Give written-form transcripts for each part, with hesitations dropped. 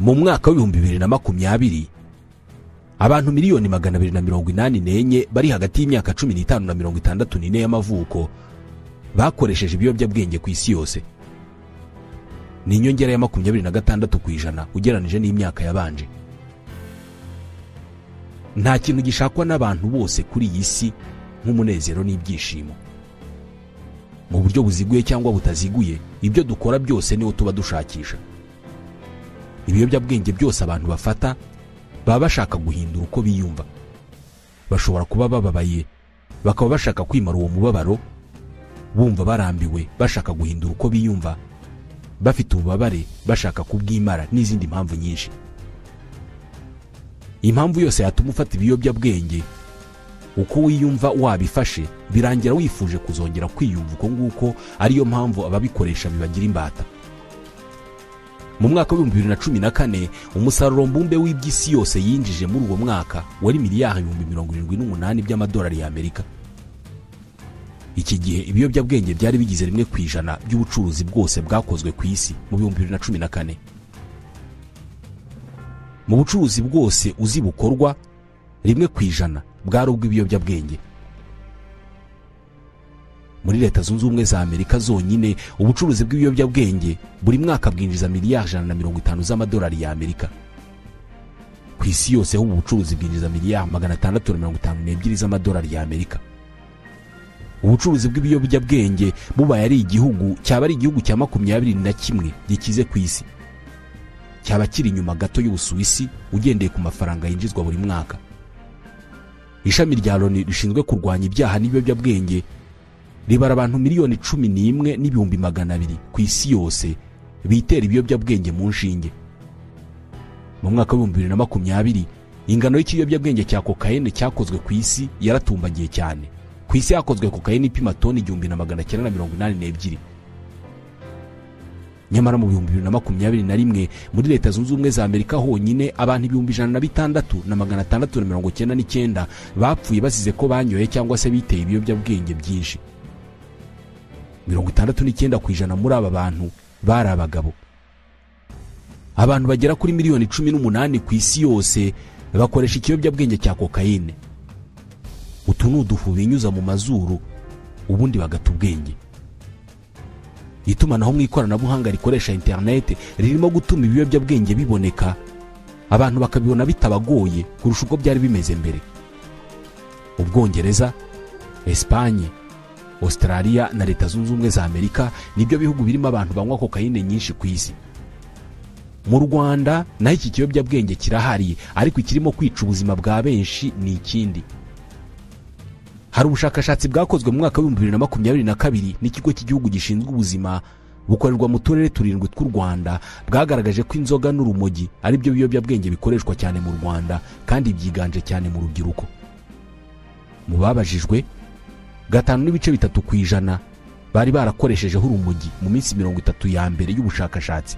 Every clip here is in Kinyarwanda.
mu mwaka w'2020 abantu miliyoni 284 bari hagati y'imyaka 15 na 64 y'amavuko bakoresheje ibiyobyabwenge ku isi yose. Ni inyongera ya 26% ugereranije n'imyaka yabanje. Nta kintu gishakwa n'abantu bose kuri iyi si nk'umunezero n'ibyishimo. Mu buryo buziguye cyangwa butaziguye, ibyo dukora byose niho tuba dushakisha. Ibiyobyabwenge byose abantu bafata baba bashaka guhindura uko biyumva. Bashobora kuba bababaye, bakaba bashaka kwimara uwo mubabaro, bumva barambiwe, bashaka guhindura uko biyumva, bafite ububabare, bashaka kubwimara n'izindi mpamvu nyinshi. Impamvu yose yatuma ufata ibiyobyabwenge, uko wiyumva wabifashe, birangira wifuje kuzongera kwiyumva uko nguko, ariyo mpamvu ababikoresha bibagira imbata. Mu mwaka wa 2014 umusaruro mbumbe w'iby'isi yose yinjije muri uwo mwaka wari miliyari 78 by'amadolari y'Amerika. Iki gihe ibiyobyabwenge byari bigize 1% by'ubucuruzi bwose bwakozwe ku isi mu 2014. Mu bucuruzi bwose uzi bukorwa 1% bwari ubw'ibiyobyabwenge. Muri Leta Zunze Ubumwe za Amerika zonyine ubucuruzi bw'ibiyobyabwenge buri mwaka bwinjiza miliyari 150 z'amadolari y'Amerika. Ku isi yose ubu bucuruzi bwinjiza miliyari 652 z'amadolari y'Amerika. Ubucuruzi bw'ibiyobyabwenge bubaye ari igihugu cyaba ari igihugu cya 21 gikize ku isi, cyaba kiri inyuma gato y'Ubusuwisi ugendeye ku mafaranga yinjizwa buri mwaka. Ishami rya Loni rishinzwe kurwanya ibyaha n'ibiyobyabwenge ribara abantu miliyoni 11,200,000 ku isi yose bitera ibiyobyabwenge mu nshinge. Mu mwaka wa 2020 ingano y'ikiyobyabwenge cya kokayine cyakozwe ku isi yaratumbagiye cyane. Ku isi hakozwe kokayine ipima toni 1982. Nyamara mu 2021 muri Leta Zunze Ubumwe za Amerika honyine abantu 106,699 bapfuye basize ko banyoye cyangwa se biteye ibiyobyabwenge byinshi. 69% muri aba bantu bari abagabo. Abantu bagera kuri miliyoni 18 ku isi yose bakoresha ikiyobyabwenge cya kokayine. Utu ni udufu binyuza mu mazuru ubundi bagata ubwenge. Itumanaho mu ikoranabuhanga rikoresha internet ririmo gutuma ibiyobyabwenge biboneka, abantu bakabibona bitabagoye kurusha uko byari bimeze mbere. Ubwongereza, Espagne, Australia na Leta Zunze Ubumwe za Amerika nibyo bihugu birimo abantu banywa kokayine nyinshi ku isi. Mu Rwanda naho iki kiyobyabwenge kirahari, ariko ikirimo kwica ubuzima bwa benshi ni ikindi. Hari ubushakashatsi bwakozwe mu mwaka wa 2022 n'ikigo cy'igihugu gishinzwe ubuzima bukorerwa mu turere 7 tw'u Rwanda, bwagaragaje ko inzoga n'urumogi ari byo biyobyabwenge bikoreshwa cyane mu Rwanda kandi byiganje cyane mu rubyiruko. Mu babajijwe 5.3% bari barakoreshejeho urumogi mu minsi 30 ya mbere y'ubushakashatsi.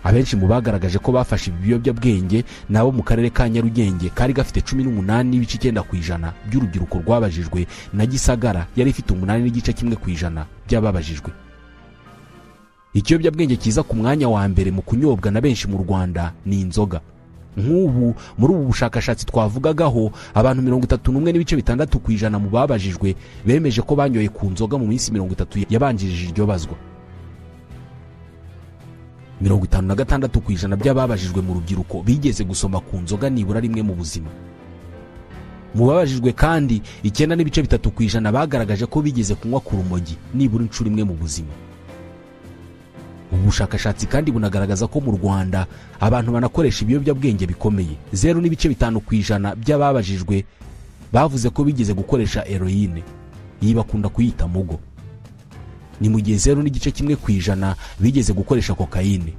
Abenshi mu bagaragaje ko bafashe ibiyobyabwenge nabo mu karere ka Nyarugenge kari gafite 18.9% by'urubyiruko rwabajijwe, na Gisagara yari ifite 8.1% by'ababajijwe. Ikiyobyabwenge kiza ku mwanya wa mbere mu kunyobwa na benshi mu Rwanda ni inzoga. Nk'ubu muri ubu bushakashatsi twavugagaho abantu 31.6% mu babajijwe bemeje ko banyoye ku nzoga mu minsi 30 yabanjirije iryo bazwa. 56% by'ababajijwe mu rubyiruko bigeze gusoma ku nzoga nibura rimwe mu buzima. Mu babajijwe kandi 9.3% bagaragaje ko bigeze kunywa ku rumogi nibura inshuro imwe mu buzima. Ubu bushakashatsi kandi bunagaragaza ko mu Rwanda abantu banakoresha ibiyobyabwenge bikomeye. 0.5% by'ababajijwe bavuze ko bigeze gukoresha heroine, iyi bakunda kuyita mugo. Ni mu gihe 0.1% bigeze gukoresha kokayine.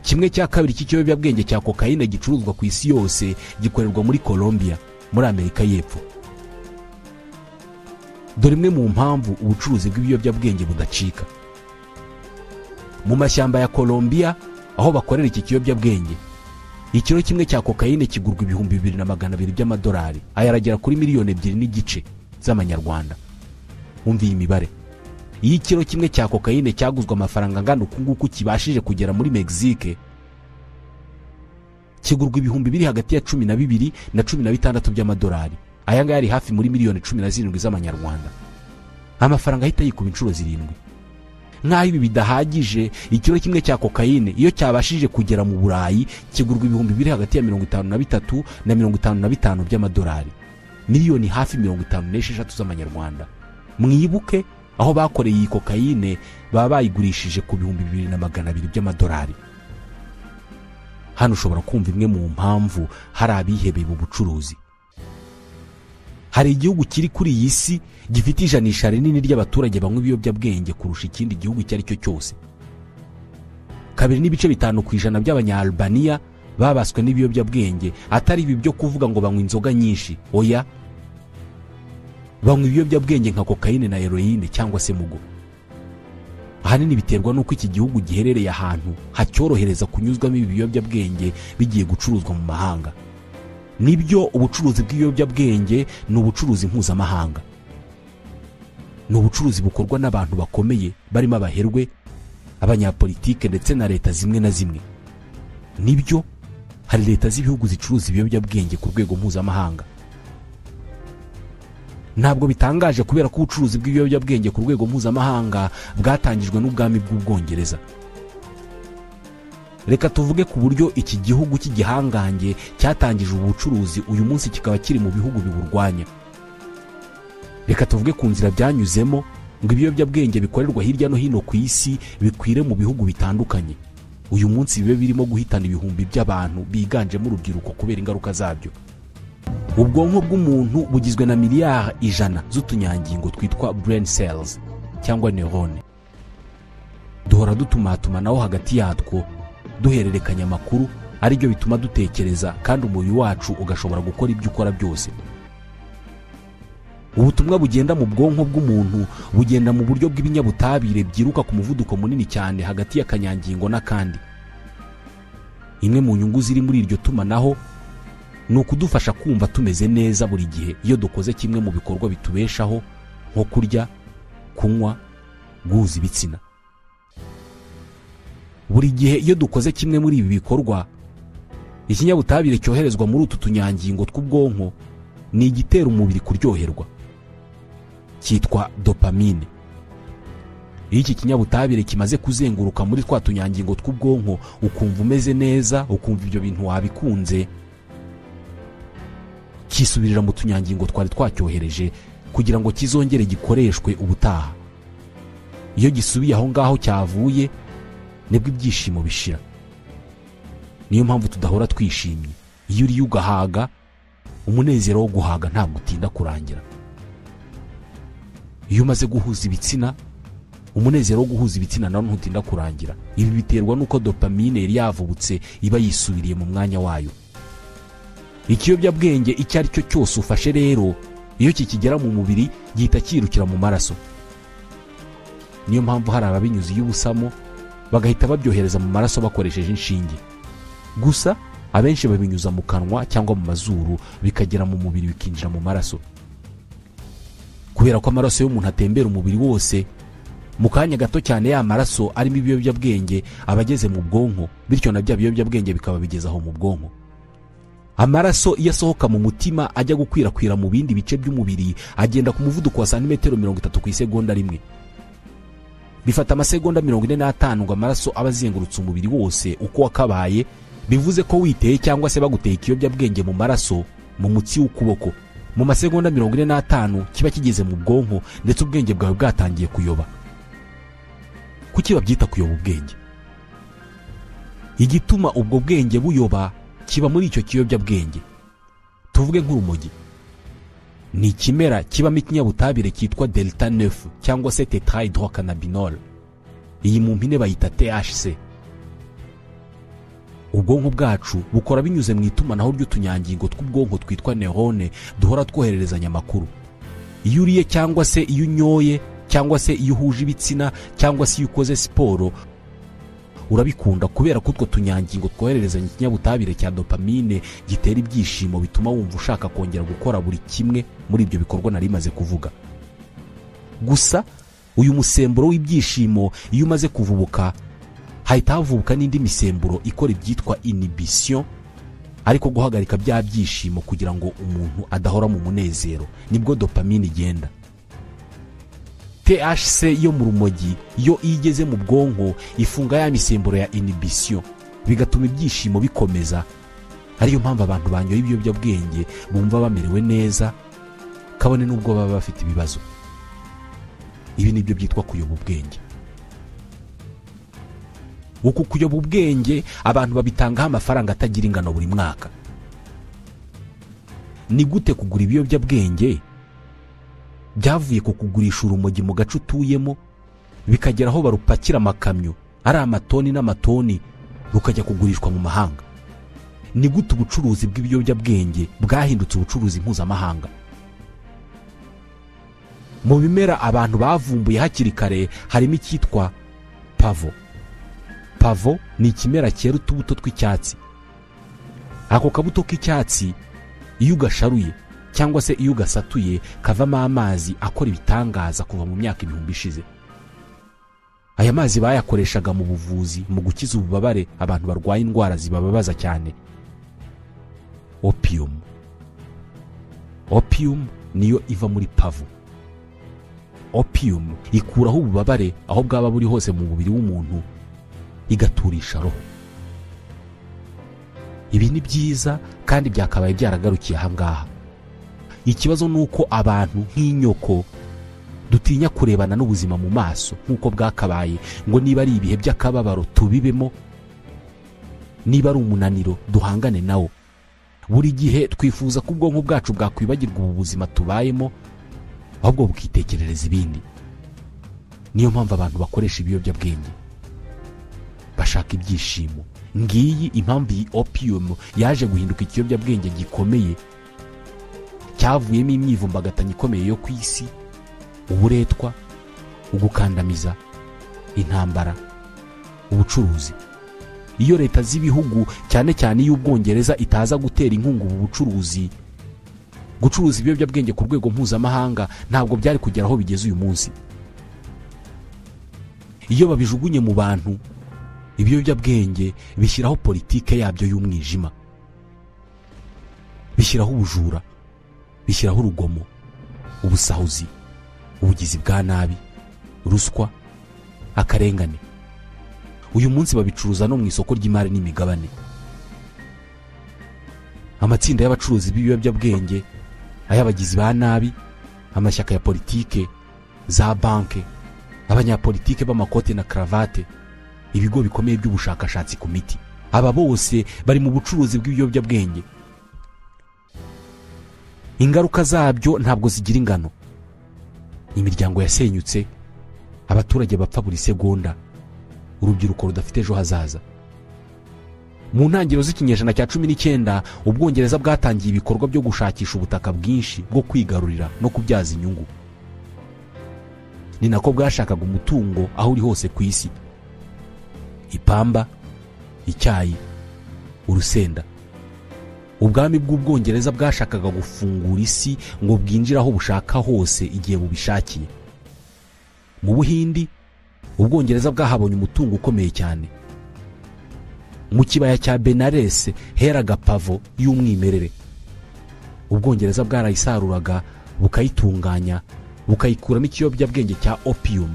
Kimwe cya kabiri cy'ikiyobyabwenge cya kokayine gicuruzwa ku isi yose gikorerwa muri Colombia muri Amerika y'Epfo. Dore imwe mu mpamvu ubucuruzi bw'ibiyobyabwenge budacika. Mu mashyamba ya Colombia aho bakorera iki kiyobyabwenge, ikiro kimwe cya kokayine kigurwa 2,200 by'amadolari, ayaragera kuri 2.5 miliyoni z'amanyarwanda. Umva iyi mibare. iyo ikiro kimwe cya kokayine cyaguzwe amafaranga angana uku nguku kibashije kugera muri Mexique, kigurwa ibihumbi biri hagati ya 12 na 16 by'amadolari. Aya ngaya ari hafi muri miliyoni 17 z'amanyarwanda. Amafaranga ahita yikuba inshuro 7. Nk'aho ibi bidahagije, ikiro kimwe cya kokayine iyo cyabashije kugera mu Burayi kigurwa ibihumbi biri hagati ya 53 na 55 by'amadolari, miliyoni hafi 56 z'amanyarwanda. Mwibuke aho bakoreye iyi kokayine baba bayigurishije ku bihumbi 2200 by'amadolari. Hano ushobora kumva imwe mu mpamvu hari abihebeye mu bucuruzi. Hari igihugu kiri kuri iyi si gifite ijanisha rinini ry'abaturage banywa ibiyobyabwenge kurusha ikindi gihugu icyo ari cyo cyose. 2.5% by'abanya-Albania babaswe n'ibiyobyabwenge, atari ibi byo kuvuga ngo banywa inzoga nyinshi, oya, banywa ibiyobyabwenge nka kokayine na heroine cyangwa se mugo. Ahanini biterwa n'uko iki gihugu giherereye ahantu hacyorohereza kunyuzwamo ibi biyobyabwenge bigiye gucuruzwa mu mahanga. Nibyo, ubucuruzi bw'ibiyobyabwenge ni ubucuruzi mpuzamahanga. Ni ubucuruzi bukorwa n'abantu bakomeye barimo abaherwe, abanyapolitike ndetse na leta zimwe na zimwe. Nibyo, hari leta z'ibihugu zicuruza ibiyobyabwenge ku rwego mpuzamahanga. Ntabwo bitangaje kubera ko ubucuruzi bw'ibiyobyabwenge ku rwego mpuzamahanga bwatangijwe n'ubwami bw'Ubwongereza. Reka tuvuge ku buryo iki gihugu cy'igihangange cyatangije ubu bucuruzi uyu munsi kikaba kiri mu bihugu biburwanya. Reka tuvuge ku nzira byanyuzemo ngo ibiyobyabwenge bikorerwa hirya no hino ku isi bikwire mu bihugu bitandukanye. Uyu munsi bibe birimo guhitana ibihumbi by'abantu biganjemo urubyiruko kubera ingaruka zabyo. Ubwonko bw'umuntu bugizwe na miliyari 100 z'utunyangingo twitwa brain cells cyangwa neurone. Duhora dutumatumanaho hagati yatwo, duhererekanya amakuru, ari byo bituma dutekereza, kandi umubiri wacu ugashobora gukora ibyo ukora byose. Ubutumwa bugenda mu bwonko bw'umuntu bugenda mu buryo bw'ibinyabutabire byiruka ku muvuduko munini cyane hagati y'akanyangingo n'akandi. Imwe mu nyungu ziri muri iryo tumanaho ni ukudufasha kumva tumeze neza buri gihe iyo dukoze kimwe mu bikorwa bitubeshaho, nko kurya, kunywa, guhuza ibitsina. Buri gihe iyo dukoze kimwe muri ibi bikorwa, ikinyabutabire cyoherezwa muri utu tunyangingo tw'ubwonko ni igitera umubiri kuryoherwa, cyitwa dopamine. Iyo iki kinyabutabire kimaze kuzenguruka muri twa tunyangingo tw'ubwonko, ukumva umeze neza, ukumva ibyo bintu wabikunze, kisubirira mu tunyangingo twari twacyohereje kugira ngo kizongere gikoreshwe ubutaha. Iyo gisubiye aho ngaho cyavuye, nibwo ibyishimo bishira. Niyo mpamvu tudahora twishimye. Iyo uriye ugahaga, umunezero wo guhaga ntabwo utinda kurangira. Iyo umaze guhuza ibitsina, umunezero wo guhuza ibitsina nawo ntutinda kurangira. Ibi biterwa nuko dopamine yari yavubutse iba yisubiriye mu mwanya wayo. Ikiyobyabwenge icyo ari cyo cyose ufashe rero, iyo kikigera mu mubiri gihita kirukira mu maraso. Niyo mpamvu hari ababinyuze y'ubusamo bagahita babyohereza mu maraso bakoresheje inshinge. Gusa abenshi babinyuza mu kanwa cyangwa mu mazuru, bikagera mu mubiri bikinjira mu maraso. Kubera ko amaraso y'umuntu atembera umubiri wose, mu kanya gato cyane ya maraso arimo ibiyobyabwenge abageze mu bwonko, bityo na bya biyobyabwenge bikaba bigeza aho mu bwonko. Amaraso iyo asohoka mu mutima ajya gukwirakwira mu bindi bice by'umubiri, agenda ku muvuduko wa santimetero 30 ku isegonda rimwe. Bifata amasegonda 45 ngo amaraso aba azengurutse umubiri wose uko wakabaye. Bivuze ko witeye cyangwa se baguteye ikiyobyabwenge mu maraso, mu mutsi w'ukuboko, mu masegonda 45 kiba kigeze mu bwonko, ndetse ubwenge bwawe bwatangiye kuyoba. Kuki babyita kuyoba ubwenge? Igituma ubwo bwenge buyoba kiba muri icyo kiyobyabwenge. Tuvuge nk'urumogi. Ni ikimera kibamo ikinyabutabire cyitwa delta 9 cyangwa se tetrahydrocannabinol. Iyi mu mpine bayita THC. Ubwonko bwacu bukora binyuze mu itumanaho ry'utunyangingo tw'ubwonko twitwa neurone duhora twohererezanya amakuru. Iyo uriye cyangwa se iyo unyoye cyangwa se iyo uhuje ibitsina cyangwa se iyo ukoze siporo, urabikunda kubera ko utwo tunyangingo twohererezanya ikinyabutabire cya dopamine gitera ibyishimo, bituma wumva ushaka kongera gukora buri kimwe muri ibyo bikorwa nari maze kuvuga. Gusa uyu musemburo w'ibyishimo iyo umaze kuvubuka hahita havubuka n'indi misemburo ikora ibyitwa inhibition, ariko guhagarika bya byishimo kugira ngo umuntu adahora mu munezero, nibwo dopamine igenda. THC yo mu rumogi yo igeze mu bwonko ifunga ya misemburo ya inhibition, bigatuma ibyishimo bikomeza. Ariyo mpamvu abantu banyoye ibiyobyabwenge bumva bamerewe neza, kabone n'ubwo baba bafite ibibazo. Ibi nibyo byitwa kuyoba ubwenge. Uku kuyoba ubwenge abantu babitangaho amafaranga atagira ingano buri mwaka. Ni gute kugura ibiyobyabwenge byavuye ku kugurisha urumogi mu gace utuyemo bikagera aho barupakira amakamyo ari amatoni n'amatoni rukajya kugurishwa mu mahanga? Ni gute ubucuruzi bw'ibiyobyabwenge bwahindutse ubucuruzi mpuzamahanga? Mu bimera abantu bavumbuye hakiri kare harimo icyitwa pavo. Pavo ni ikimera cyera utubuto tw'icyatsi. Ako kabuto k'icyatsi iyo ugasharuye cyangwa se iyo ugasatuye kavamo amazi akora ibitangaza kuva mu myaka 1000 ishize. Aya mazi bayakoreshaga mu buvuzi mu gukiza ububabare abantu barwaye indwara zibababaza cyane. Opium niyo iva muri pavo. Opium ikuraho ububabare aho bwaba buri hose mu mubiri w'umuntu, igaturisha roho. Ibi ni byiza kandi byakabaye byaragarukiye aha ngaha. Ikibazo nuko abantu nk'inyoko dutinya kurebana n'ubuzima mu maso nkuko bwakabaye, ngo niba ari ibihe by'akababaro tubibemo, niba ari umunaniro duhangane nawo. Buri gihe twifuza ko ubwonko bwacu bwakwibagirwa ubu buzima tubayemo ahubwo bukitekerereza ibindi. Niyo mpamvu abantu bakoresha ibiyobyabwenge, bashaka ibyishimo. Ngiyi impamvu iyi opium yaje guhinduka ikiyobyabwenge gikomeye cyavuyemo imyivumbagatanyo ikomeye yo ku isi, uburetwa, ugukandamiza, intambara, ubucuruzi. Iyo leta z'ibihugu cyane cyane y'Ubwongereza itaza gutera inkunga ubu bucuruzi, gucuruza ibiyobyabwenge ku rwego mpuzamahanga ntabwo byari kugera aho bigeze uyu munsi. Iyo babijugunye mu bantu, ibiyobyabwenge bishyiraho politike yabyo y'umwijima, bishyiraho ubujura, bishyiraho urugomo, ubusahuzi, ubugizi bwa nabi, ruswa, akarengane. Uyu munsi babicuruza no mu isoko ry'imari n'imigabane. Amatsinda y'abacuruzi b'ibiyobyabwenge, ay'abagizi ba nabi, amashyaka ya politike, za banke, abanyapolitike b'amakote na karavate, ibigo bikomeye by'ubushakashatsi ku miti, aba bose bari mu bucuruzi bw'ibiyobyabwenge. Ingaruka zabyo ntabwo zigira ingano. Imiryango yasenyutse, abaturage bapfa buri segonda, urubyiruko rudafite ejo hazaza. Mu ntangiriro z'ikinyejana cya 19 Ubwongereza bwatangiye ibikorwa byo gushakisha ubutaka bwinshi bwo kwigarurira no kubyaza inyungu. Ni nako bwashakaga umutungo aho uri hose ku isi: ipamba, icyayi, urusenda. Ubwami bw'Ubwongereza bwashakaga gufungura isi ngo bwinjire aho bushaka hose igihe bubishakiye. Mu Buhindi Ubwongereza bwahabonye umutungo ukomeye cyane. Mu kibaya cya Benares heraga pavo y'umwimerere. Ubwongereza bwarayisaruraga bukayitunganya bukayikuramo ikiyobyabwenge cya opium.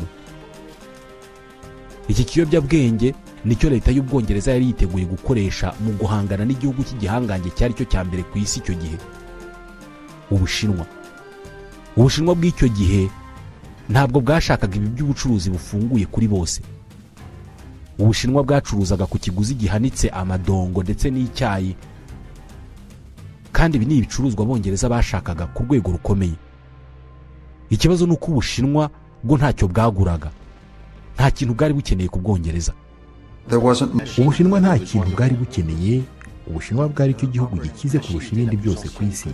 Iki kiyobyabwenge nicyo leta y'Ubwongereza yari yiteguye gukoresha mu guhangana n'igihugu cy'igihangange cyari cyo cya mbere ku isi icyo gihe, Ubushinwa. Ubushinwa bw'icyo gihe ntabwo bwashakaga ibi by'ubucuruzi bufunguye kuri bose. Ubushinwa bwacuruzaga ku kiguzi gihanitse amadongo ndetse n'icyayi, kandi ibi ni ibicuruzwa Abongereza bashakaga ku rwego rukomeye. Ikibazo ni uko Ubushinwa bwo ntacyo bwaguraga, nta kintu bwari bukeneye ku Bwongereza. Ubushinwa nta kintu bwari bukeneye. Ubushinwa bwari cyo gihugu gikize kurusha ibindi byose ku isi.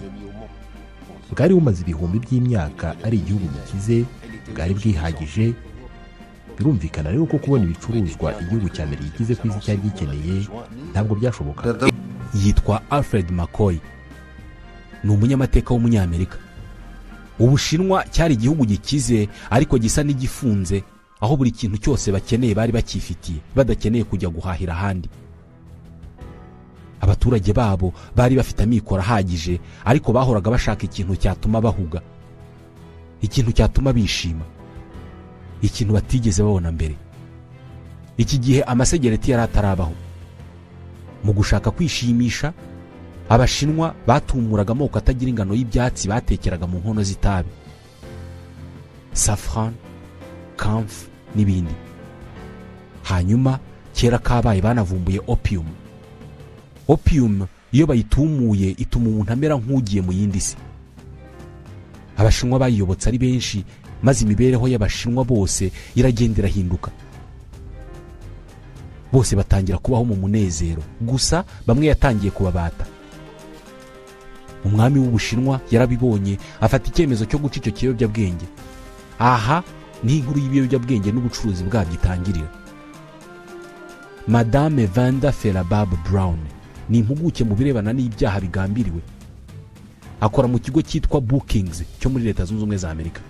Bwari bumaze ibihumbi by'imyaka ari igihugu gikize, bwari bwihagije. Birumvikana rero ko kubona ibicuruzwa igihugu cya mbere gikize ku isi cyari gikeneye ntabwo byashoboka. Yitwa Alfred McCoy, ni umunyamateka w'umunyamerika. Ubushinwa cyari igihugu gikize ariko gisa n'igifunze, aho buri kintu cyose bakeneye bari bakifitiye, badakeneye kujya guhahira ahandi. Abaturage babo bari bafite amikoro ahagije, ariko bahoraga bashaka ikintu cyatuma bahuga, ikintu cyatuma bishima, ikintu batigeze babona mbere. Iki gihe amasegereti yari atarabaho. Mu gushaka kwishimisha, Abashinwa batumuraga amoko atagira ingano y'ibyatsi batekeraga mu nkono z'itabi, safran, camphor n'ibindi. Hanyuma kera kabaye banavumbuye opium. Opium iyo bayitumuye ituma umuntu amera nk'ugiye mu yindi si. Abashinwa bayiyobotse ari benshi, maze imibereho y'Abashinwa bose iragenda irahinduka. Bose batangira kubaho mu munezero, gusa bamwe yatangiye kubabata. Umwami w'Ubushinwa yarabibonye, afata icyemezo cyo guca icyo kiyobyabwenge. Aha ni inkuru y'ibiyobyabwenge n'ubucuruzi bwabyo itangirira. Madame Vanda Felabab Brown ni impuguke mu birebana n'ibyaha bigambiriwe. Akora mu kigo cyitwa Bookings cyo muri Leta Zunze Ubumwe za Amerika.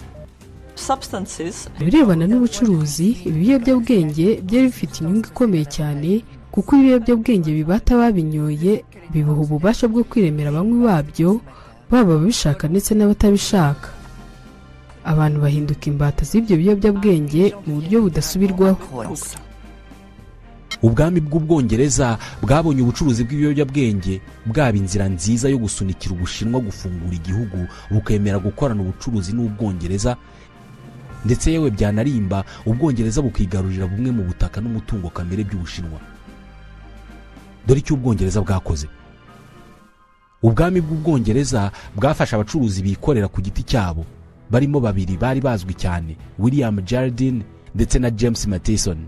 Birebana n'ubucuruzi, ibiyobyabwenge byari bifite inyungu ikomeye cyane, kuko ibiyobyabwenge bibata babinyoye bibuha ububasha bwo kwiremera bamwe babyo, baba babishaka ndetse n'abatabishaka. Abantu bahinduka imbata z'ibyo biyobyabwenge mu buryo budasubirwaho. Ubwami bw'Ubwongereza bwabonye ubucuruzi bw'ibiyobyabwenge bwaba inzira nziza yo gusunikira Ubushinwa gufungura igihugu bukemera gukorana ubucuruzi n'Ubwongereza, ndetse yewe byanarimba Ubwongereza bukigarurira bumwe mu butaka n'umutungo kamere by'Ubushinwa. Dore icyo Ubwongereza bwakoze. Ubwami bw'Ubwongereza bwafasha abacuruzi bikorera ku giti cyabo, barimo babiri bari bazwi cyane, William Jardine ndetse na James Matheson.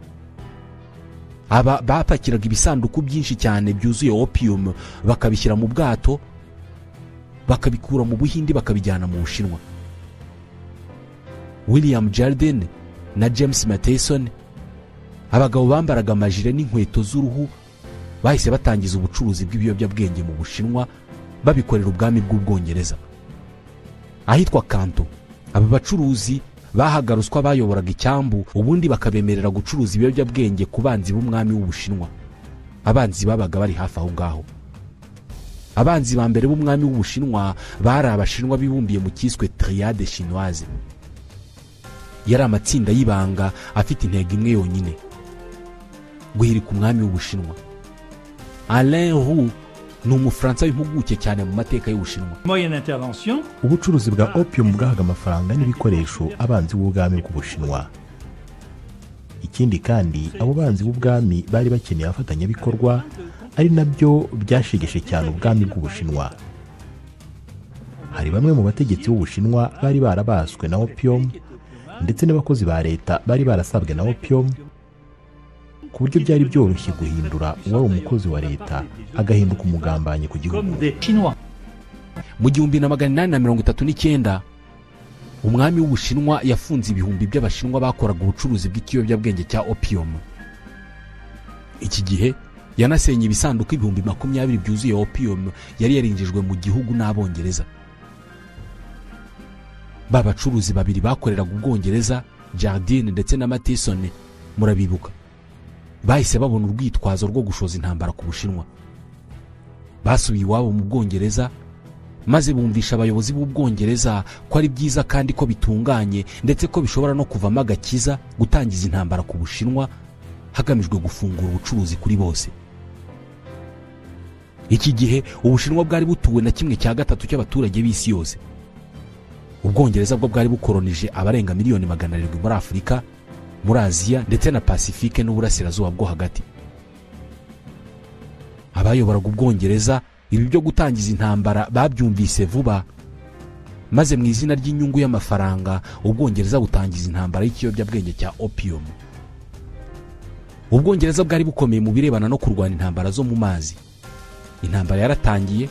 Aba bapakiraga ibisanduku byinshi cyane byuzuye opium, bakabishyira mu bwato, bakabikura mu Buhindi bakabijyana mu Bushinwa. William Jardine na James Matheson, abagabo bambaraga amajire n'inkweto z'uruhu, bahise batangiza ubucuruzi bw'ibiyobyabwenge mu Bushinwa, babikorera ubwami bw'Ubwongereza. Ahitwa Kanto, aba bacuruzi bahaga ruswa bayoboraga icyambu, ubundi bakabemerera gucuruza ibiyobyabwenge ku banzi b'umwami w'Ubushinwa. Abanzi babaga bari hafi aho ngaho. Abanzi ba mbere b'umwami w'Ubushinwa bari Abashinwa bibumbiye mu cyiswe Triade Chinoise. Yari amatsinda y'ibanga afite intego imwe yonyine: guhirika umwami w'Ubushinwa. Alain Roux ni Umufaransa w'impuguke cyane mu mateka y'Ubushinwa. Ubucuruzi bwa opium bwahaga amafaranga n'ibikoresho abanzi b'ubwami bw'Ubushinwa. Ikindi kandi abo banzi b'ubwami bari bakeneye abafatanyabikorwa, ari nabyo byashegeshe cyane ubwami bw'Ubushinwa. Hari bamwe mu bategetsi b'Ubushinwa bari barabaswe na opium, ndetse n'abakozi ba leta bari barasabwe na opium, ku buryo byari byoroshye guhindura uwari umukozi wa leta agahinduka umugambanyi ku gihugu. Mu 1839 umwami w'Ubushinwa yafunze ibihumbi by'Abashinwa bakoraga ubucuruzi bw'ikiyobyabwenge cya opium. Iki gihe yanasenye ibisanduku 20,000 byuzuye opium yari yarinjijwe mu gihugu n'Abongereza. Babacuruzi babiri bakoreraga Ubwongereza, Jardine ndetse na Matheson, murabibuka, bahise babona urwitwazo rwo gushoza intambara ku Bushinwa. Basubiye iwabo mu Bwongereza, maze bumvisha abayobozi b'Ubwongereza ko ari byiza kandi ko bitunganye, ndetse ko bishobora no kuvamo agakiza gutangiza intambara ku Bushinwa hagamijwe gufungura ubucuruzi kuri bose. Iki gihe Ubushinwa bwari butuwe na 1/3 cy'abaturage b'isi yose. Ubwongereza bwo bwari bukoronije abarenga miliyoni 700 muri Afurika, muri Aziya ndetse na Pacifique n'uburasirazuba bwo hagati. Abayoboraga Ubwongereza ibi byo gutangiza intambara babyumvise vuba, maze mu izina ry'inyungu y'amafaranga Ubwongereza butangiza intambara y'ikiyobyabwenge cya opium. Ubwongereza bwari bukomeye mu birebana no kurwana intambara zo mu mazi. Intambara yaratangiye,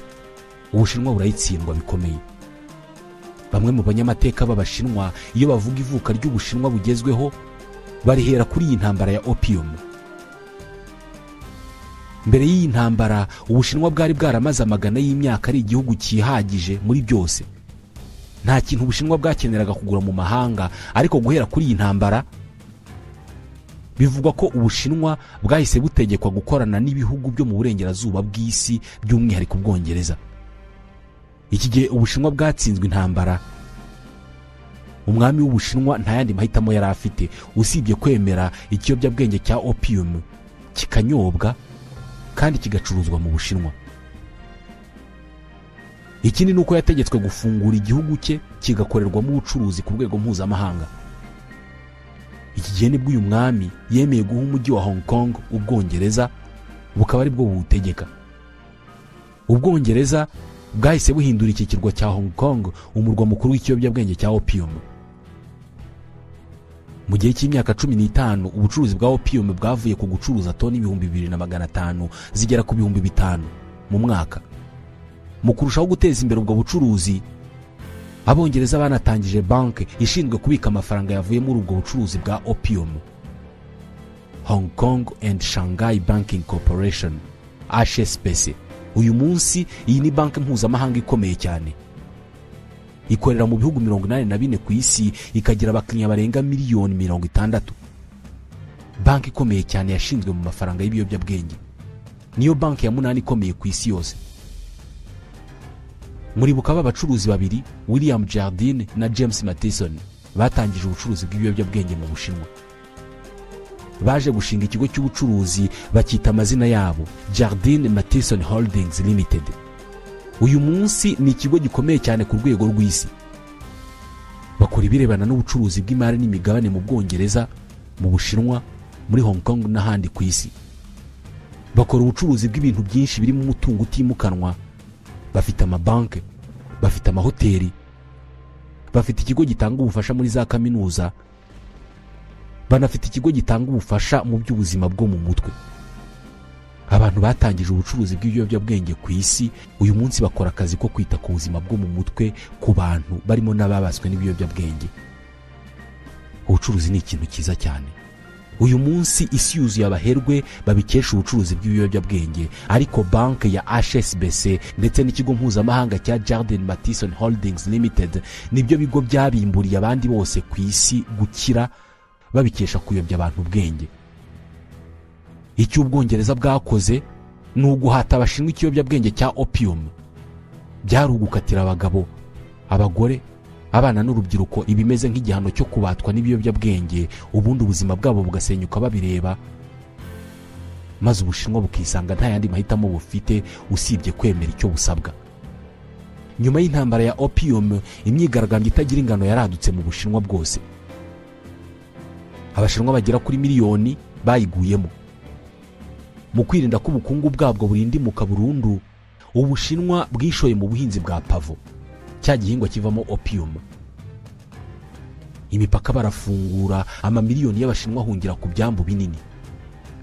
Ubushinwa burayitsindwa bikomeye. Bamwe mu banyamateka b'Abashinwa iyo bavuga ivuka ry'Ubushinwa bugezweho, barihera kuri iyi ntambara ya opium. Mbere y'iyi ntambara Ubushinwa bwari bwaramaze amagana y'imyaka ari igihugu cyihagije muri byose. nta kintu Ubushinwa bwakeneraga kugura mu mahanga, ariko guhera kuri iyi ntambara bivugwa ko Ubushinwa bwahise butegekwa gukorana n'ibihugu byo mu burengerazuba bw'isi, by'umwihariko Ubwongereza. Iki gihe Ubushinwa bwatsinzwe intambara, umwami w'Ubushinwa nta yandi mahitamo yari afite usibye kwemera ikiyobyabwenge cya opium kikanyobwa kandi kigacuruzwa mu Bushinwa. Ikindi ni uko yategetswe gufungura igihugu cye kigakorerwamo ubucuruzi ku rwego mpuzamahanga. Iki gihe nibwo uyu mwami yemeye guha umujyi wa Hong Kong Ubwongereza, bukaba ari bwo buwutegeka. Ubwongereza bwahise buhindura iki kirwa cya Hong Kong umurwa mukuru w'ikiyobyabwenge cya opium. Mu gihe cy'imyaka 15 ubucuruzi bwa opium bwavuye ku gucuruza toni 2,500 zigera ku 5,000 mu mwaka. Mu kurushaho guteza imbere ubwo bucuruzi, Abongereza banatangije banki ishinzwe kubika amafaranga yavuye muri ubwo bucuruzi bwa opium, Hong Kong and Shanghai Banking Corporation, HSBC. Uyu munsi iyi ni banki mpuzamahanga ikomeye cyane, ikorera mu bihugu 84 ku isi, ikagira abakiriya barenga miliyoni 60. Banki ikomeye cyane yashinzwe mu mafaranga y'ibiyobyabwenge, niyo banki ya 8 ikomeye ku isi yose. Muri bukaba abacuruzi babiri, William Jardine na James Matheson, batangije ubucuruzi bw'ibiyobyabwenge mu Bushinwa. Baje gushinga ikigo cy'ubucuruzi bakita amazina yabo Jardine Matheson Holdings Limited. Uyu munsi ni ikigo gikomeye cyane ku rwego rw'isi. Bakora ibirebana n'ubucuruzi bw'imari n'imigabane mu Bwongereza, mu Bushinwa, muri Hong Kong n'ahandi ku isi. Bakora ubucuruzi bw'ibintu byinshi birimo umutungo utimukanwa. Bafite amabanki, bafite amahoteli, bafite ikigo gitanga ubufasha muri za kaminuza, banafite ikigo gitanga ubufasha mu by'ubuzima bwo mu mutwe. Abantu batangije ubucuruzi bw'ibiyobyabwenge ku isi uyu munsi bakora akazi ko kwita ku buzima bwo mu mutwe ku bantu barimo n'ababaswe n'ibiyobyabwenge. Ubucuruzi ni ikintu cyiza cyane. Uyu munsi isi yuzuye abaherwe babikesha ubucuruzi bw'ibiyobyabwenge, ariko banki ya HSBC ndetse n'ikigo mpuzamahanga cya Jardine Matheson Holdings Limited nibyo bigo byabimburiye abandi bose ku isi gukira babikesha kuyobya abantu ubwenge. Icyo Ubwongereza bwakoze ni uguhata Abashinwa ikiyobyabwenge cya opium. Byari ugukatira abagabo, abagore, abana n'urubyiruko ibimeze nk'igihano cyo kubatwa n'ibiyobyabwenge, ubundi ubuzima bwabo bugasenyuka babireba, maze Ubushinwa bukisanga nta yandi mahitamo bufite usibye kwemera icyo busabwa. Nyuma y'intambara ya opium, imyigaragambyo itagira ingano yaradutse mu Bushinwa bwose. Abashinwa bagera kuri miliyoni bayiguyemo. Mu kwirinda ko ubukungu bwabwo burindimuka burundu, Ubushinwa bwishoye mu buhinzi bwa pavo, cya gihingwa kivamo opium. Imipaka barafungura, amamiliyoni y'Abashinwa ahungira ku byambu binini,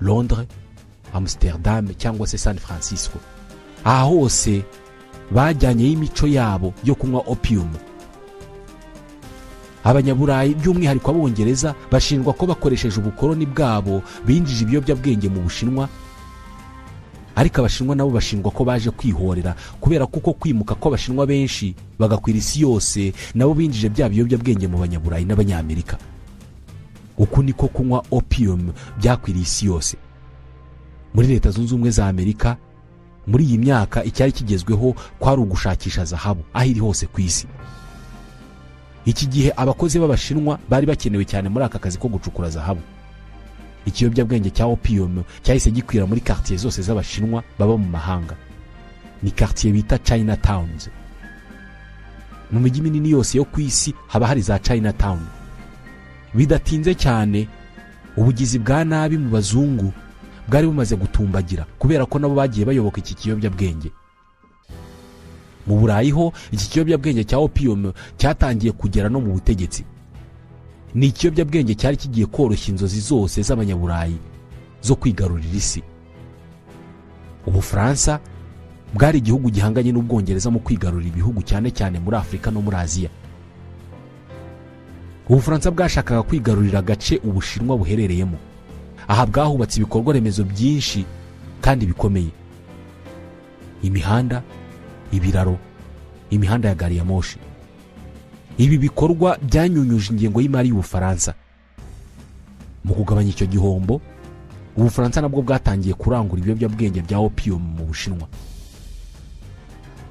Londres, Amsterdam cyangwa se San Francisco. Aha hose bajyanyeyo imico yabo yo kunywa opium. Abanyaburayi by'umwihariko Abongereza bashinjwa ko bakoresheje ubukoloni bwabo binjije ibiyobyabwenge mu Bushinwa, ariko Abashinwa nabo bashinjwa ko baje kwihorera kubera kuko kwimuka ko Abashinwa benshi bagakwira isi yose nabo binjije bya biyobyabwenge mu Banyaburayi n'Abanyamerika. Uku niko kunywa opium byakwiriye isi yose. Muri Leta Zunze Ubumwe za Amerika muri iyi myaka icyari kigezweho kwari ugushakisha zahabu aho iri hose ku isi. Iki gihe abakozi b'Abashinwa bari bakenewe cyane muri aka kazi ko gucukura zahabu. Ikiyobyabwenge cya opium cyahise gikwira muri quartier zose z'Abashinwa baba mu mahanga. Ni quartier bita China Towns. Mu mijyi minini yose yo ku isi haba hari za China Town. Bidatinze cyane ubugizi bwa nabi mu bazungu bwari bumaze gutumbagira kubera ko nabo bagiye bayoboka iki kiyobyabwenge. Mu Burayi ho iki kiyobyabwenge cya opium cyatangiye kugera no mu butegetsi. Ni ikiyobyabwenge cyari kigiye koroshya inzozi zose z'Abanyaburayi zo kwigarurira isi. Ubufaransa bwari igihugu gihanganye n'Ubwongereza mu kwigarurira ibihugu cyane cyane muri Afurika no muri Aziya. Ubufaransa bwashakaga kwigarurira agace Ubushinwa buherereyemo. Aha bwahubatse ibikorwa remezo byinshi kandi bikomeye: imihanda, ibiraro, imihanda ya gari ya moshi. ibi bikorwa byanyunyuje ingengo y'imari y'Ubufaransa. Mu kugabanya icyo gihombo, Ubufaransa nabwo bwatangiye kurangura ibiyobyabwenge bya opium mu Bushinwa.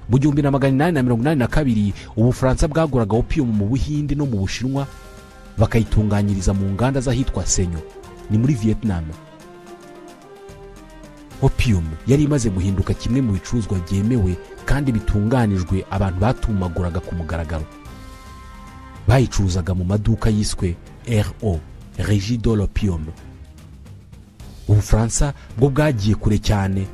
Mu 1882 Ubufaransa bwaguraga opium mu Buhinde no mu Bushinwa bakayitunganyiriza mu nganda z'ahitwa Senyo, ni muri Vietnam. Opium yari imaze guhinduka kimwe mu bicuruzwa byemewe kandi bitunganijwe abantu batumaguraga ku mugaragaro. Bayicuruzaga mu maduka yiswe RO, Régie de l'Opium. Ubufaransa bwo bwagiye kure cyane,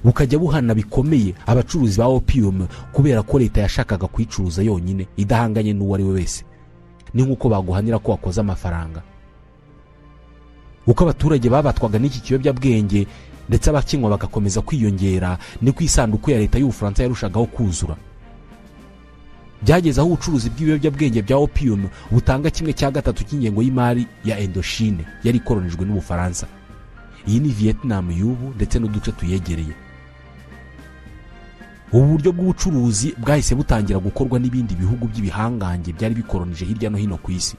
bukajya buhana bikomeye abacuruzi ba opium kubera ko leta yashakaga kuyicuruza yonyine idahanganye n'uwo ari we wese. Ni nk'uko baguhanira ko wakoze amafaranga. Uko abaturage babatwaga n'iki kiyobyabwenge ndetse abakinywa bagakomeza kwiyongera, ni ku isanduku ya leta y'Ubufaransa yarushagaho kuzura. Byageze aho ubucuruzi bw'ibiyobyabwenge bya opium butanga 1/3 cy'ingengo y'imari ya Indochine yari koronijwe n'Ubufaransa. Iyi ni Vietnam y'ubu ndetse n'uduce tuyegereye. Ubu buryo bw'ubucuruzi bwahise butangira gukorwa n'ibindi bihugu by'ibihangange byari bikoronije hirya no hino ku isi: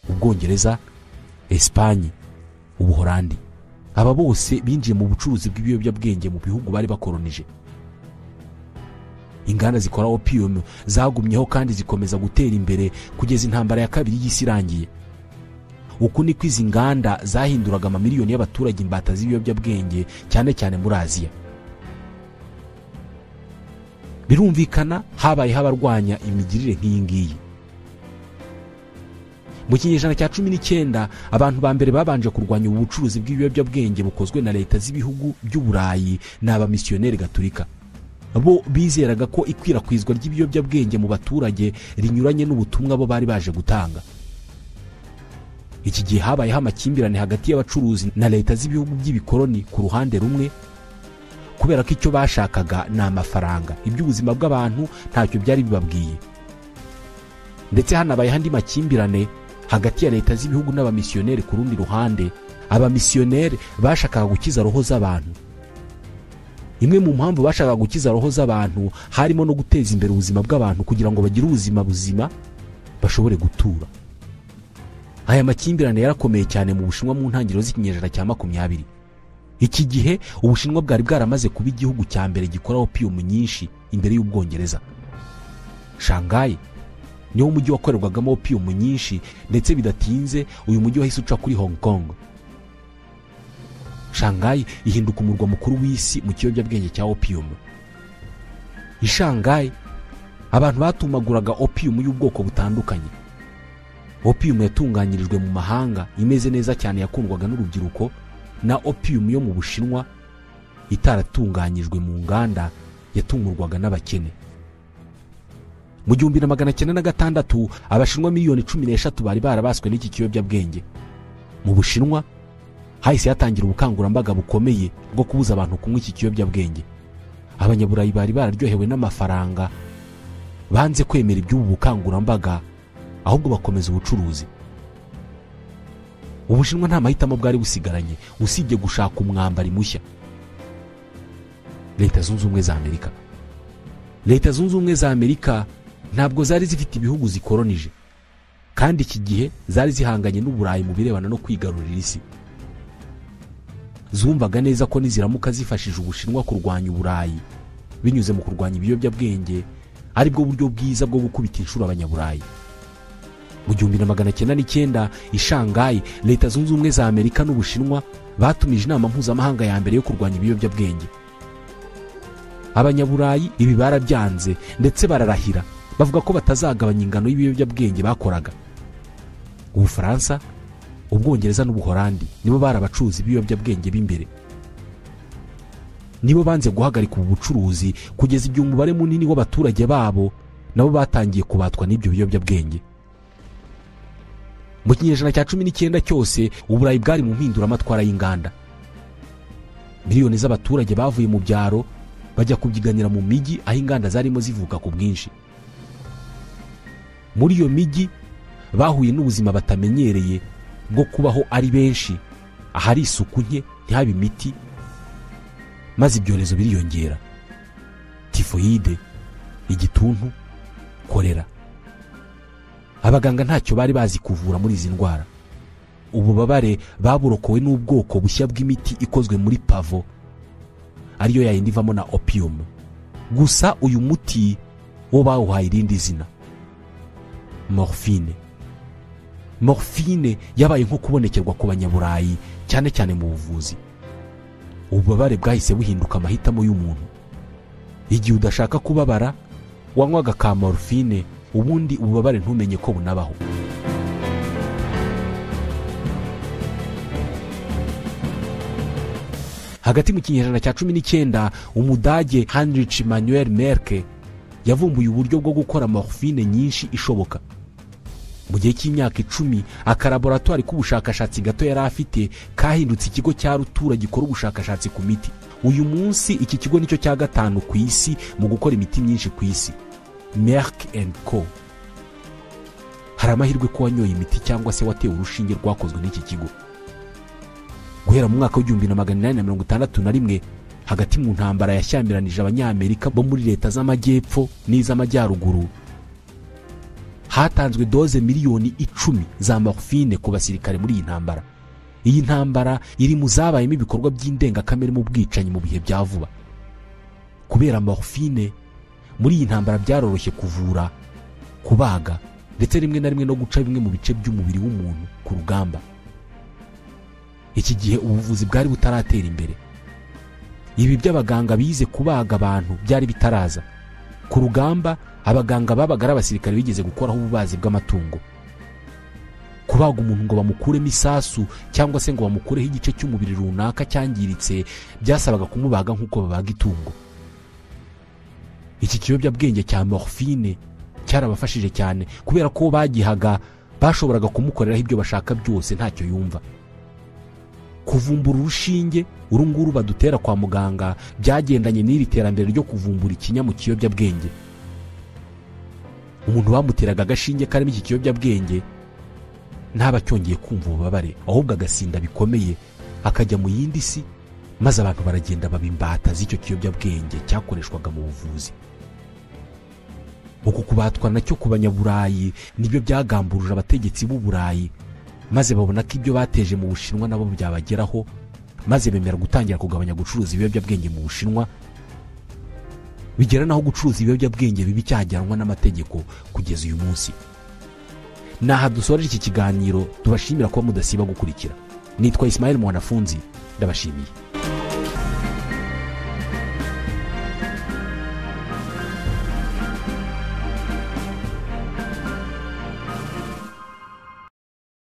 Ubwongereza, Espagne, Ubuholandi. Aba bose binjiye mu bucuruzi bw'ibiyobyabwenge mu bihugu bari bakoronije. Inganda zikora opium zagumyeho kandi zikomeza gutera imbere kugeza intambara ya kabiri y'isi irangiye. Uku niko izi nganda zahinduraga amamiliyoni y'abaturage imbata z'ibiyobyabwenge, cyane cyane muri Aziya. Birumvikana habayeho abarwanya imigirire nk'iyi ngiyi. Mu kinyejana cya 19 abantu ba mbere babanje kurwanya ubu bucuruzi bw'ibiyobyabwenge bukozwe na leta z'ibihugu by'Uburayi n'abamisiyoneri Gatolika. Bo bizeraga ko ikwirakwizwa ry'ibiyobyabwenge mu baturage rinyuranye n'ubutumwa bo bari baje gutanga. Iki gihe habayeho amakimbirane hagati y'abacuruzi na leta z'ibihugu by'ibikoloni ku ruhande rumwe, kubera ko icyo bashakaga ni amafaranga, iby'ubuzima bw'abantu ntacyo byari bibabwiye. Ndetse hanabaye andi makimbirane hagati ya leta z'ibihugu n'abamisiyoneri ku rundi ruhande. Abamisiyoneri bashakaga gukiza roho z'abantu. Imwe mu mpamvu bashakaga gukiza roho z'abantu harimo no guteza imbere ubuzima bw'abantu kugira ngo bagire ubuzima buzima bashobore gutura. Aya makimbirane yarakomeye cyane mu Bushinwa mu ntangiriro z'ikinyejana cya 20. Iki gihe Ubushinwa bwari bwaramaze kuba igihugu cya mbere gikora opium nyinshi imbere y'Ubwongereza. Shanghai niwo mujyi wakorerwagamo opium nyinshi, ndetse bidatinze uyu mujyi wahise uca kuri Hong Kong. Shanghai ihinduka umurwa mukuru w'isi mu kiyobyabwenge cya opium. I Shanghai abantu batumaguraga opium y'ubwoko butandukanye. Opium yatunganyirijwe mu mahanga imeze neza cyane yakundwaga n'urubyiruko, na opium yo mu Bushinwa itaratunganyijwe mu nganda yatungurwaga n'abakene. Mu 1906 Abashinwa miliyoni 13 bari barabaswe n'iki kiyobyabwenge. Mu Bushinwa hahise hatangira ubukangurambaga bukomeye bwo kubuza abantu kunywa iki kiyobyabwenge. Abanyaburayi bari bararyohewe n'amafaranga, banze kwemera iby'ubu bukangurambaga, ahubwo bakomeza ubucuruzi. Ubushinwa nta mahitamo bwari busigaranye usibye gushaka umwambari mushya. Leta Zunze Ubumwe za Amerika. Leta Zunze Ubumwe za Amerika ntabwo zari zifite ibihugu zikoronije, kandi iki gihe zari zihanganye n'Uburayi mu birebana no kwigarurira isi. Zumvaga neza ko niziramuka zifashije Ubushinwa kurwanya Uburayi binyuze mu kurwanya ibiyobyabwenge, ari bwo buryo bwiza bwo gukubita inshuro abanyaburayi. Mu 1909 i Shanghai, Leta Zunze Ubumwe za Amerika n'Ubushinwa batumije inama mpuzamahanga ya mbere yo kurwanya ibiyobyabwenge. Abanyaburayi ibi barabyanze ndetse bararahira, bavuga ko batazagabanya ingano y'ibiyobyabwenge bakoraga. Ubufaransa, Ubwongereza n'Ubuholandi nibo barabacuruzi ibiyobyabwenge b'imbere. Nibo banze guhagarika ubu bucuruzi kugeza igihe umubare munini w'abaturage babo nabo batangiye kubatwa n'ibyo biyobyabwenge. Mu kinyejana cya 19 cyose Uburayi bwari mu mpinduramatwara y'inganda. Miliyoni z'abaturage bavuye mu byaro bajya kubyiganira mu mijyi aho inganda zarimo zivuka ku bwinshi. Muri iyo mijyi bahuye n'ubuzima batamenyereye bwo kubaho ari benshi, ahari isuku nke, ntihabe imiti, maze ibyorezo biriyongera: tifoide, igituntu, korera abaganga ntacyo bari bazi kuvura muri izi ndwara. Ububabare baburokowe n'ubwoko bushya bw'imiti ikozwe muri pavo, ariyo yayindi ivamo na opium. Gusa uyu muti wo bawuhaye irindi zina, morphine. Morphine yabaye nko kubonekerwa ku banyaburayi cyane cyane mu buvuzi. Ububabare bwahise buhinduka amahitamo y'umuntu. Igihe udashaka kubabara, wanywaga ka morphine, ubundi ububabare ntumenye ko bunabaho. Hagati mu kinyejana cya 19 umudage Heinrich Manuel Merck yavumbuye uburyo bwo gukora morphine nyinshi ishoboka. Mu gihe cy'imyaka 10 akalaboratoire k'ubushakashatsi gato yari afite kahindutse ikigo cya rutura gikora ubushakashatsi ku miti. Uyu munsi iki kigo nicyo cya gatanu ku isi mu gukora imiti myinshi ku isi, Merck & Co. Hari amahirwe ko wanyoye imiti cyangwa se watewe urushinge rwakozwe n'iki kigo. Guhera mu mwaka w'1861 hagati mu ntambara yashyamiranyije abanyamerika bo muri leta z'amajyepfo n'iz'amajyaruguru, hatanzwe doze miliyoni 10 za morphine ku basirikare muri iyi ntambara. Iyi ntambara iri mu zabayemo ibikorwa by'indengakamere mu bwicanyi mu bihe bya vuba. Kubera morphine muri iyi ntambara byaroroshye kuvura, kubaga ndetse rimwe na rimwe no guca bimwe mu bice by'umubiri w'umuntu ku rugamba. Iki gihe ubuvuzi bwari butaratera imbere. Ibi by'abaganga bize kubaga abantu byari bitaraza. Ku rugamba abaganga babaga ari abasirikare bigeze gukoraho ububazi bw'amatungo. Kubaga umuntu ngo bamukuremo isasu cyangwa se ngo bamukureho igice cy'umubiri runaka cyangiritse byasabaga kumubaga nk'uko babaga itungo. Iki kiyobyabwenge cya morphine cyarabafashije cyane kubera ko bagihaga bashoboraga kumukoreraho ibyo bashaka byose ntacyo yumva. Kuvumbura urushinge urunguru badutera kwa muganga byagendanye n'iri terambere ryo kuvumbura ikinya mu kiyobyabwenge. Umuntu bamuteraga agashinge karimo iki kiyobyabwenge ntaba cyongeye kumva ububabare, ahubwo agasinda bikomeye akajya mu yindi si, maze abantu baragenda babimbata z'icyo kiyobyabwenge cyakoreshwaga mu buvuzi. Uku kubatwa nacyo ku banyaburayi nibyo byagamburuje abategetsi b'u Burayi, maze babona ko ibyo bateje mu Bushinwa nabo byabageraho, maze bemera gutangira kugabanya gucuruza ibiyobyabwenge mu Bushinwa, bigera naho gucuruza ibiyobyabwenge bibi cyajyanwa n'amategeko kugeza uyu munsi. Naha dusoreje iki kiganiro, tubashimira kuba mudasiba gukurikira. Nitwa Ismael Mwanafunzi, ndabashimiye.